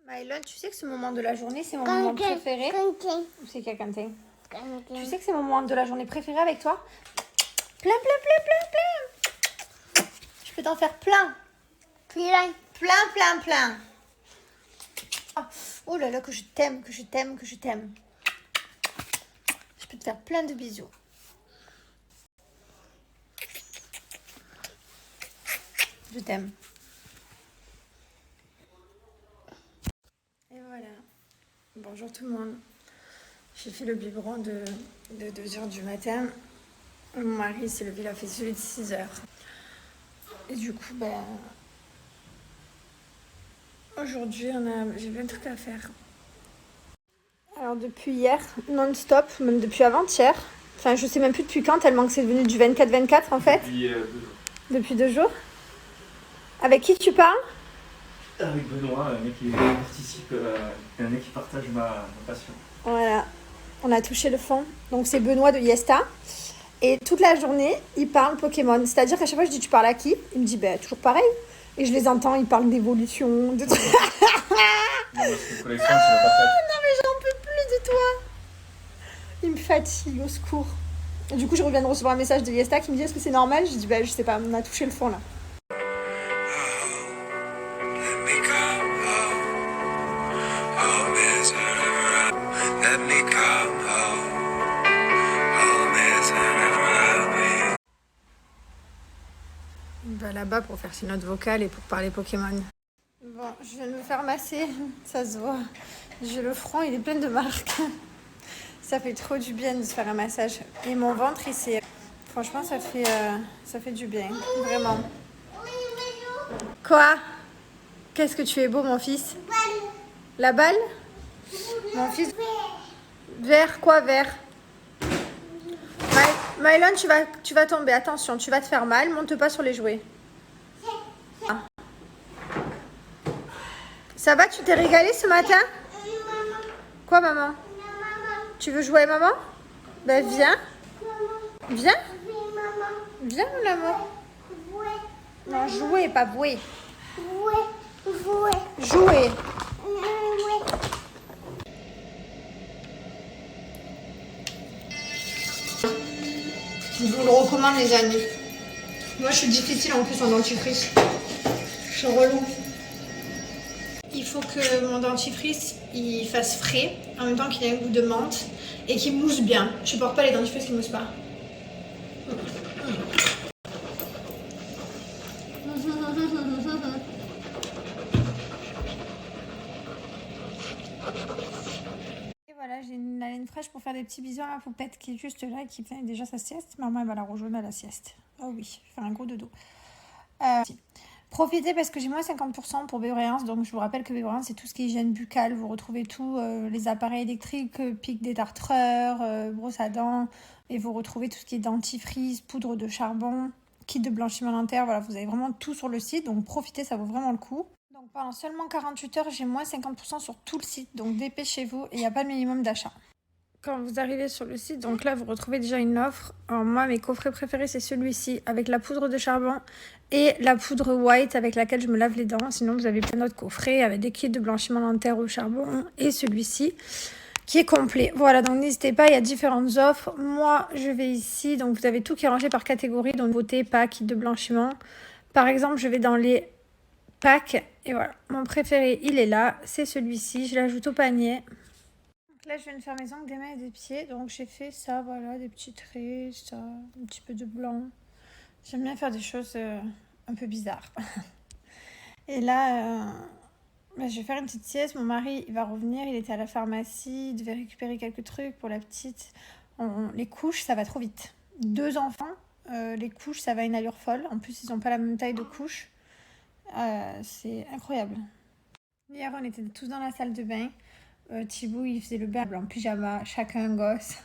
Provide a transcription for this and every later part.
Mylon, tu sais que ce moment de la journée, c'est mon moment préféré. Ou c'est quelqu'un? Tu sais que c'est mon moment de la journée préféré avec toi? Plein, plein, plein, plein, plein. Je peux t'en faire plein. Plein, plein, plein, plein. Oh là là, que je t'aime, que je t'aime, que je t'aime. Je peux te faire plein de bisous. Je t'aime. Et voilà. Bonjour tout le monde. J'ai fait le biberon de 2h du matin. Mon mari s'est levé, il a fait celui de 6h. Et du coup, aujourd'hui, j'ai plein de trucs à faire. Alors depuis hier, non-stop, même depuis avant-hier. Enfin, je sais même plus depuis quand, tellement que c'est devenu du 24-24 en fait. Depuis 2 jours. Depuis 2 jours. Avec qui tu parles? Avec Benoît, un mec qui participe, un mec qui partage ma passion. Voilà, on a touché le fond. Donc c'est Benoît de Yesta. Et toute la journée, il parle Pokémon. C'est-à-dire qu'à chaque fois, je dis tu parles à qui? Il me dit toujours pareil. Et je les entends, ils parlent d'évolution, de trucs. Non, parce que collection, tu vas pas faire. Non mais j'en peux plus de toi. Il me fatigue, au secours. Et du coup, je reviens de recevoir un message de Yesta qui me dit est-ce que c'est normal? Je dis je sais pas, on a touché le fond là. Là-bas pour faire ses notes vocales et pour parler Pokémon. Bon, je viens de me faire masser, ça se voit. J'ai le front, il est plein de marques. Ça fait trop du bien de se faire un massage. Et mon ventre, franchement, ça fait du bien, vraiment. Quoi? Qu'est-ce que tu es beau, mon fils? La balle? Mon fils? Vert, quoi, vert? Mylon, tu vas tomber, attention, tu vas te faire mal, monte pas sur les jouets. Ça va, tu t'es régalé ce matin? Quoi, maman? Tu veux jouer, maman? Viens. Viens. Viens, mon amour. Non, jouer, pas bouer. Jouer. Je vous le recommande, les amis. Moi, je suis difficile en plus en dentifrice. Je suis relou. Il faut que mon dentifrice il fasse frais, en même temps qu'il ait un goût de menthe et qu'il mousse bien. Je supporte pas les dentifrices qui moussent pas. Et voilà, j'ai une haleine fraîche pour faire des petits bisous à ma poupette qui est juste là et qui fait déjà sa sieste. Maman, elle va la rejoindre à la sieste. Oh oui, faire un gros dodo. Profitez parce que j'ai moins 50% pour Béoréance. Donc je vous rappelle que Béoréance c'est tout ce qui est hygiène buccale. Vous retrouvez tous les appareils électriques, pic détartreur, brosse à dents. Et vous retrouvez tout ce qui est dentifrice, poudre de charbon, kit de blanchiment dentaire. Voilà, vous avez vraiment tout sur le site. Donc profitez, ça vaut vraiment le coup. Donc pendant seulement 48 heures, j'ai moins 50% sur tout le site. Donc dépêchez-vous et il n'y a pas de minimum d'achat. Quand vous arrivez sur le site, donc là vous retrouvez déjà une offre. Alors moi mes coffrets préférés c'est celui-ci avec la poudre de charbon et la poudre white avec laquelle je me lave les dents. Sinon vous avez plein d'autres coffrets avec des kits de blanchiment dentaire au charbon et celui-ci qui est complet. Voilà, donc n'hésitez pas, il y a différentes offres. Moi je vais ici, donc vous avez tout qui est rangé par catégorie, donc beauté, pas, kit de blanchiment. Par exemple je vais dans les packs et voilà, mon préféré il est là, c'est celui-ci, je l'ajoute au panier. Là, je viens de faire mes ongles des mains et des pieds. Donc, j'ai fait ça, voilà, des petits traits, ça, un petit peu de blanc. J'aime bien faire des choses un peu bizarres. Et là, je vais faire une petite sieste. Mon mari, il va revenir. Il était à la pharmacie. Il devait récupérer quelques trucs pour la petite. Les couches, ça va trop vite. 2 enfants, les couches, ça va à une allure folle. En plus, ils n'ont pas la même taille de couches. C'est incroyable. Hier, on était tous dans la salle de bain. Thibaut il faisait le bain en pyjama, chacun un gosse,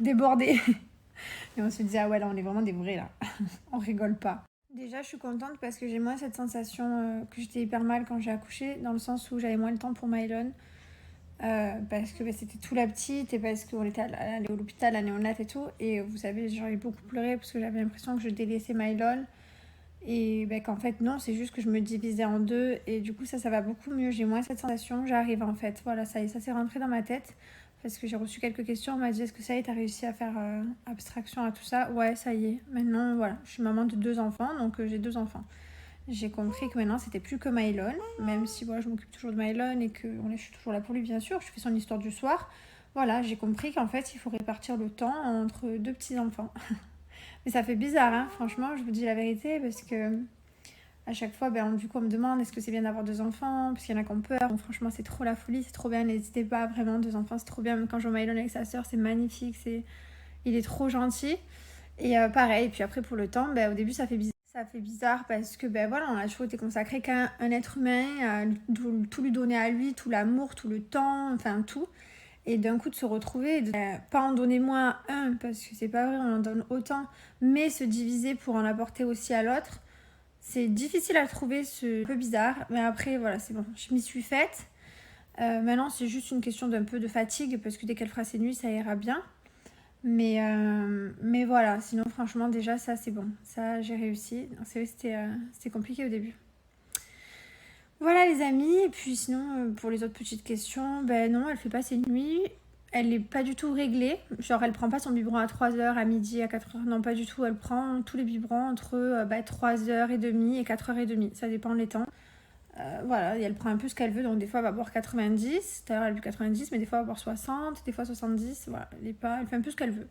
débordé. Et on se disait ah ouais là on est vraiment des vrais là, on rigole pas. Déjà je suis contente parce que j'ai moins cette sensation que j'étais hyper mal quand j'ai accouché, dans le sens où j'avais moins le temps pour Mylon. Parce que c'était tout la petite et parce qu'on était allé à l'hôpital, à néonat et tout. Et vous savez, j'ai beaucoup pleuré parce que j'avais l'impression que je délaissais Mylon. Et ben, qu'en fait non, c'est juste que je me divisais en deux et du coup ça va beaucoup mieux, j'ai moins cette sensation, j'arrive en fait, voilà, ça y est, ça s'est rentré dans ma tête parce que j'ai reçu quelques questions, on m'a dit est-ce que ça y est, t'as réussi à faire abstraction à tout ça? Ouais, ça y est, maintenant voilà, je suis maman de 2 enfants, donc j'ai 2 enfants. J'ai compris que maintenant c'était plus que Mylon, même si voilà, je m'occupe toujours de Mylon et que je suis toujours là pour lui bien sûr, je fais son histoire du soir. Voilà, j'ai compris qu'en fait il faut répartir le temps entre 2 petits enfants. Mais ça fait bizarre, hein, franchement, je vous dis la vérité, parce que à chaque fois, du coup, on me demande est-ce que c'est bien d'avoir 2 enfants, parce qu'il y en a qui ont peur. Donc, franchement, c'est trop la folie, c'est trop bien, n'hésitez pas, vraiment, 2 enfants, c'est trop bien. Même quand je vois Mylon avec sa sœur, c'est magnifique, il est trop gentil. Et pareil, et puis après, pour le temps, au début, ça fait bizarre. Ça fait bizarre parce que, voilà, on a toujours été consacré qu'à un être humain, à tout lui donner à lui, tout l'amour, tout le temps, enfin tout. Et d'un coup de se retrouver, pas en donner moins à un, parce que c'est pas vrai, on en donne autant, mais se diviser pour en apporter aussi à l'autre, c'est difficile à trouver, c'est un peu bizarre, mais après voilà, c'est bon, je m'y suis faite. Maintenant c'est juste une question d'un peu de fatigue, parce que dès qu'elle fera ses nuits, ça ira bien. Mais voilà, sinon franchement déjà ça c'est bon, ça j'ai réussi. C'est vrai, c'était compliqué au début. Voilà les amis, et puis sinon pour les autres petites questions, non, elle fait pas ses nuits, elle n'est pas du tout réglée, genre elle prend pas son biberon à 3h, à midi, à 4h, non pas du tout, elle prend tous les biberons entre 3h30 et 4h30, ça dépend les temps. Voilà, et elle prend un peu ce qu'elle veut, donc des fois elle va boire 90, tout à l'heure elle a bu 90, mais des fois elle va boire 60, des fois 70, voilà, elle fait un peu ce qu'elle veut.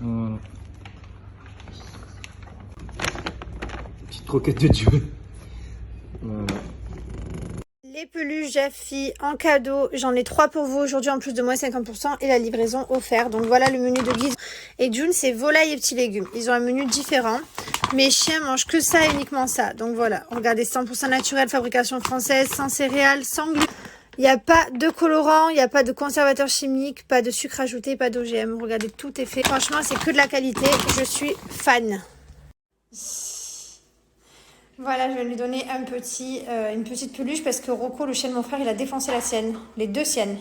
Voilà. Petite croquette de Dieu. Voilà. Les peluches Jaffi en cadeau, j'en ai 3 pour vous aujourd'hui en plus de moins 50% et la livraison offerte. Donc voilà le menu de Guide et June, c'est volaille et petits légumes. Ils ont un menu différent. Mes chiens mangent que ça et uniquement ça. Donc voilà, regardez, 100% naturel, fabrication française, sans céréales, sans gluten. Il n'y a pas de colorant, il n'y a pas de conservateur chimique, pas de sucre ajouté, pas d'OGM. Regardez, tout est fait. Franchement, c'est que de la qualité. Je suis fan. Voilà, je vais lui donner une petite peluche parce que Rocco, le chien de mon frère, il a défoncé la sienne. Les 2 siennes.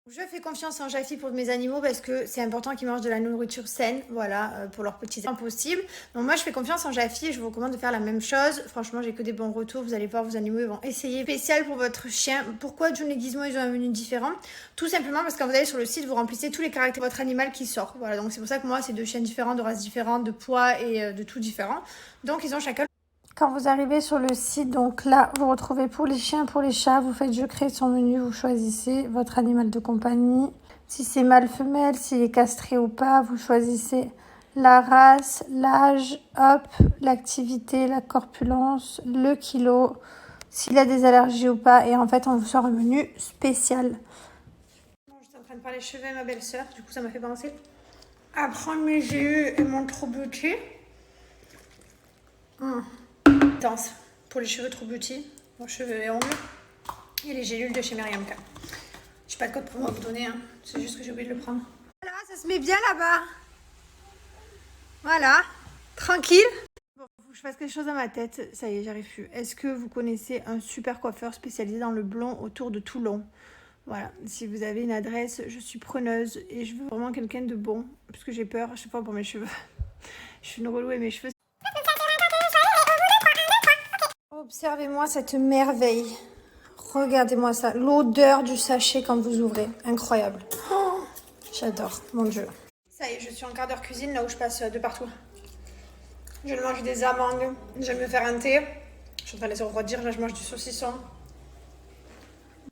Je fais confiance en Jaffi pour mes animaux parce que c'est important qu'ils mangent de la nourriture saine, voilà, pour leurs petits enfants possibles. Donc moi, je fais confiance en Jaffi et je vous recommande de faire la même chose. Franchement, j'ai que des bons retours. Vous allez voir, vos animaux ils vont essayer. Spécial pour votre chien. Pourquoi June et Gizmo, ils ont un menu différent? Tout simplement parce que quand vous allez sur le site, vous remplissez tous les caractères de votre animal qui sort. Voilà, donc c'est pour ça que moi, c'est 2 chiens différents, de races différentes, de poids et de tout différent. Donc ils ont chacun. Quand vous arrivez sur le site, donc là, vous retrouvez pour les chiens, pour les chats, vous faites « Je crée son menu », vous choisissez votre animal de compagnie. Si c'est mâle, femelle, s'il est castré ou pas, vous choisissez la race, l'âge, hop, l'activité, la corpulence, le kilo, s'il a des allergies ou pas. Et en fait, on vous sort un menu spécial. J'étais en train de parler cheveux à ma belle-sœur, du coup ça m'a fait penser à prendre mes GU et mon True Beauty. Intense pour les cheveux True Beauty, mon cheveux et ongles, et les gélules de chez Myriam K. J'ai pas de code promo à vous donner, hein. C'est juste que j'ai oublié de le prendre. Voilà, ça se met bien là-bas. Voilà, tranquille. Bon, faut que je fasse quelque chose dans ma tête, ça y est, j'arrive plus. Est-ce que vous connaissez un super coiffeur spécialisé dans le blond autour de Toulon? Voilà, si vous avez une adresse, je suis preneuse et je veux vraiment quelqu'un de bon, parce que j'ai peur à chaque fois pour mes cheveux. Je suis une relou et mes cheveux. Observez-moi cette merveille. Regardez-moi ça. L'odeur du sachet quand vous ouvrez. Incroyable. Oh, j'adore. Mon Dieu. Ça y est, je suis en quart d'heure cuisine, là où je passe de partout. Je mange des amandes. J'aime me faire un thé. Je suis en train de les refroidir. Là, je mange du saucisson.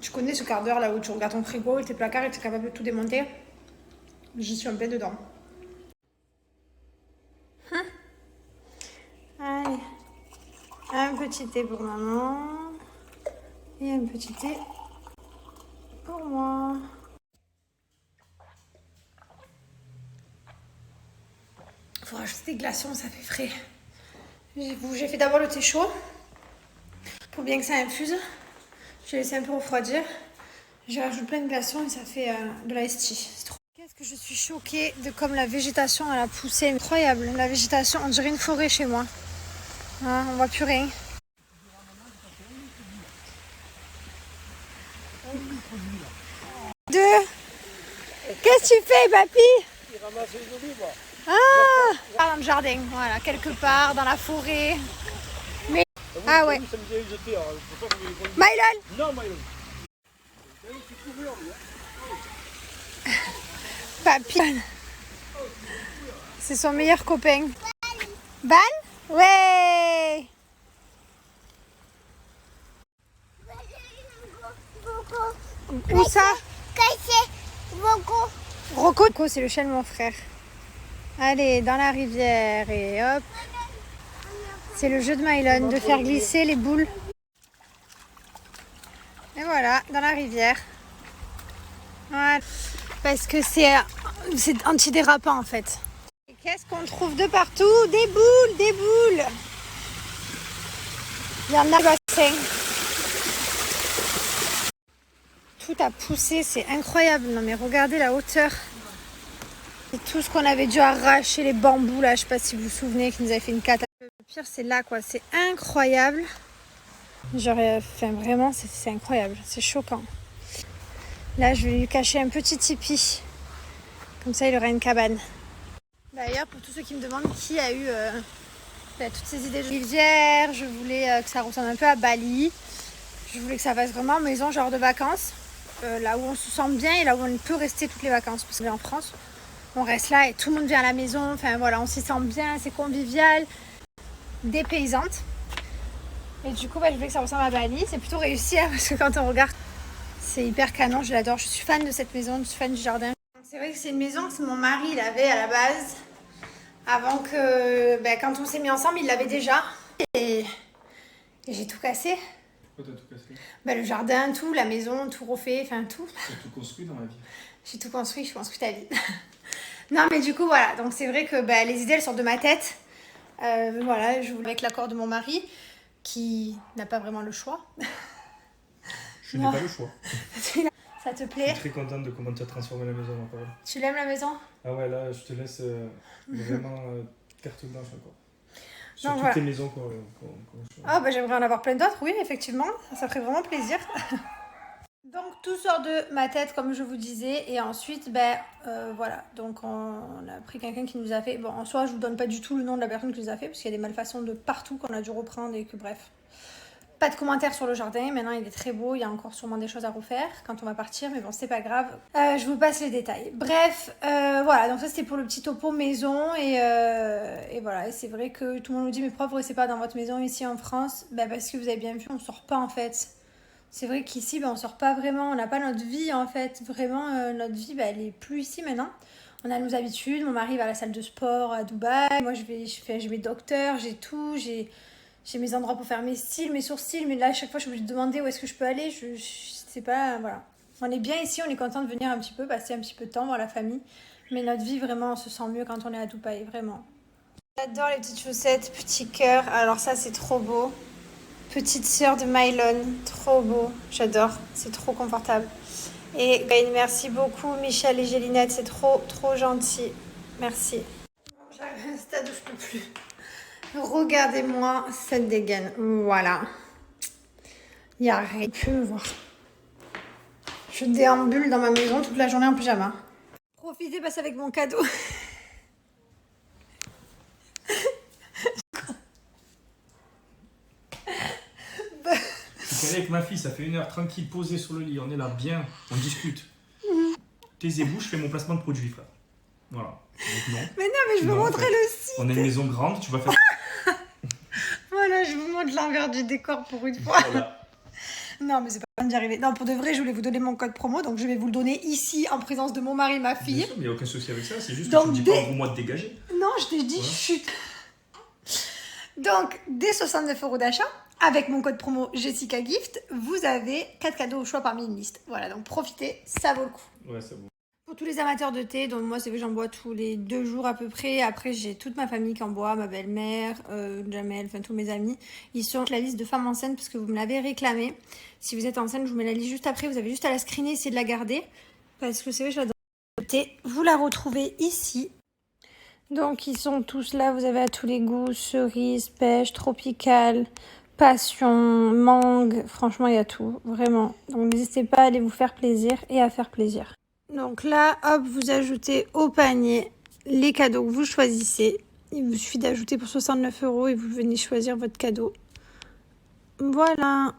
Tu connais ce quart d'heure là où tu regardes ton frigo et tes placards et tu es capable de tout démonter? J'y suis un peu dedans. Allez. Un petit thé pour maman. Et un petit thé pour moi. Faut rajouter des glaçons, ça fait frais. J'ai fait d'abord le thé chaud pour bien que ça infuse. J'ai laissé un peu refroidir. J'ai rajouté plein de glaçons et ça fait de l'ice tea. C'est trop. Qu'est-ce que je suis choquée de comme la végétation elle a poussé. Incroyable. La végétation, on dirait une forêt chez moi. Hein, on voit plus rien. Qu'est-ce tu fais, papy? Il ramasse les olives. Dans le jardin, voilà, quelque part, dans la forêt. Mais... Ah ouais. Ça me dit de terre. Mylon! Non, Mylon. Papy. C'est son meilleur copain. Ban? Ouais! Où ça? Rocco. Rocco, c'est le chien de mon frère. Allez, dans la rivière et hop. C'est le jeu de Mylon, de faire glisser les boules. Et voilà, dans la rivière. Voilà. Parce que c'est antidérapant en fait. Et qu'est-ce qu'on trouve de partout? Des boules, des boules. Il y en a le bassin. Tout a poussé, c'est incroyable. Non mais regardez la hauteur. C'est tout ce qu'on avait dû arracher, les bambous là, je sais pas si vous vous souvenez, qui nous avait fait une catastrophe. Le pire c'est là quoi, c'est incroyable. J'aurais, enfin vraiment, c'est incroyable, c'est choquant. Là je vais lui cacher un petit tipi. Comme ça il aura une cabane. D'ailleurs pour tous ceux qui me demandent qui a eu toutes ces idées de rivière, je voulais que ça ressemble un peu à Bali. Je voulais que ça fasse vraiment maison genre de vacances. Là où on se sent bien et là où on peut rester toutes les vacances. Parce qu'en France, on reste là et tout le monde vient à la maison. Enfin voilà, on s'y sent bien, c'est convivial, dépaysante. Et du coup, je voulais que ça ressemble à Bali. C'est plutôt réussi hein, parce que quand on regarde, c'est hyper canon, je l'adore. Je suis fan de cette maison, je suis fan du jardin. C'est vrai que c'est une maison que mon mari il avait à la base. Avant que, quand on s'est mis ensemble, il l'avait déjà. Et j'ai tout cassé. Pourquoi t'as tout cassé? Le jardin, tout, la maison, tout refait, enfin tout. T'as tout construit dans la vie? J'ai tout construit, je construis ta vie. Non mais du coup voilà, donc c'est vrai que les idées elles sortent de ma tête. Voilà, je voulais avec l'accord de mon mari, qui n'a pas vraiment le choix. Je n'ai pas le choix. Ça te Je plaît? suis très contente de comment tu as transformé la maison encore. Tu l'aimes la maison? Ah ouais, là je te laisse vraiment carte blanche encore. Sur Donc, toutes voilà. tes maisons qu'on Ah j'aimerais en avoir plein d'autres, oui effectivement, ça ferait vraiment plaisir. Donc tout sort de ma tête comme je vous disais et ensuite voilà, donc on a pris quelqu'un qui nous a fait, bon en soi je vous donne pas du tout le nom de la personne qui nous a fait parce qu'il y a des malfaçons de partout qu'on a dû reprendre et que bref. Pas de commentaires sur le jardin, maintenant il est très beau, il y a encore sûrement des choses à refaire quand on va partir, mais bon c'est pas grave. Je vous passe les détails. Bref, voilà, donc ça c'était pour le petit topo maison et voilà, et c'est vrai que tout le monde nous dit mais pourquoi vous restez pas dans votre maison ici en France? Parce que vous avez bien vu, on sort pas en fait. C'est vrai qu'ici on sort pas vraiment, on n'a pas notre vie en fait, vraiment notre vie elle est plus ici maintenant. On a nos habitudes, mon mari va à la salle de sport à Dubaï, moi j'ai mes docteurs, j'ai tout, j'ai mes endroits pour faire mes styles, mes sourcils, mais là à chaque fois je suis obligée de demander où est-ce que je peux aller, je sais pas, voilà. On est bien ici, on est content de venir un petit peu, passer un petit peu de temps voir la famille, mais notre vie vraiment on se sent mieux quand on est à Dubaï, vraiment. J'adore les petites chaussettes, petits cœurs, alors ça c'est trop beau. Petite sœur de Mylon, trop beau, j'adore, c'est trop confortable. Et merci beaucoup Michel et Gélinette, c'est trop gentil, merci. J'arrive à un stade où je peux plus. Regardez-moi cette dégaine, voilà. Il n'y a rien, plus me voir. Je déambule dans ma maison toute la journée en pyjama. Profitez, passer avec mon cadeau. Je suis avec ma fille, ça fait 1 heure tranquille, posée sur le lit, on est là bien, on discute. Taisez-vous, je fais mon placement de produit, frère. Voilà. Donc non. Mais non, mais je veux montrer le site. On a une maison grande, tu vas faire... Voilà, je vous montre l'envers du décor pour une fois. Voilà. Non, mais c'est pas bien d'y arriver. Non, pour de vrai, je voulais vous donner mon code promo, donc je vais vous le donner ici en présence de mon mari et ma fille. Bien sûr, mais il n'y a aucun souci avec ça, c'est juste Donc, que tu me dis pas en gros mois de dégager. Non, je t'ai dit Voilà. chut. Donc, dès 69 € d'achat, avec mon code promo Jessica Gift, vous avez 4 cadeaux au choix parmi une liste. Voilà, donc profitez, ça vaut le coup. Ouais, c'est bon. Pour tous les amateurs de thé, donc moi c'est vrai j'en bois tous les 2 jours à peu près. Après j'ai toute ma famille qui en boit, ma belle-mère, Jamel, enfin tous mes amis. Ils sont sur la liste de femmes enceintes parce que vous me l'avez réclamé. Si vous êtes enceinte, je vous mets la liste juste après. Vous avez juste à la screener, essayer de la garder. Parce que c'est vrai, j'adore le thé. Vous la retrouvez ici. Donc ils sont tous là, vous avez à tous les goûts, cerise, pêche, tropical, passion, mangue. Franchement il y a tout, vraiment. Donc n'hésitez pas à aller vous faire plaisir et à faire plaisir. Donc là, hop, vous ajoutez au panier les cadeaux que vous choisissez. Il vous suffit d'ajouter pour 69 € et vous venez choisir votre cadeau. Voilà.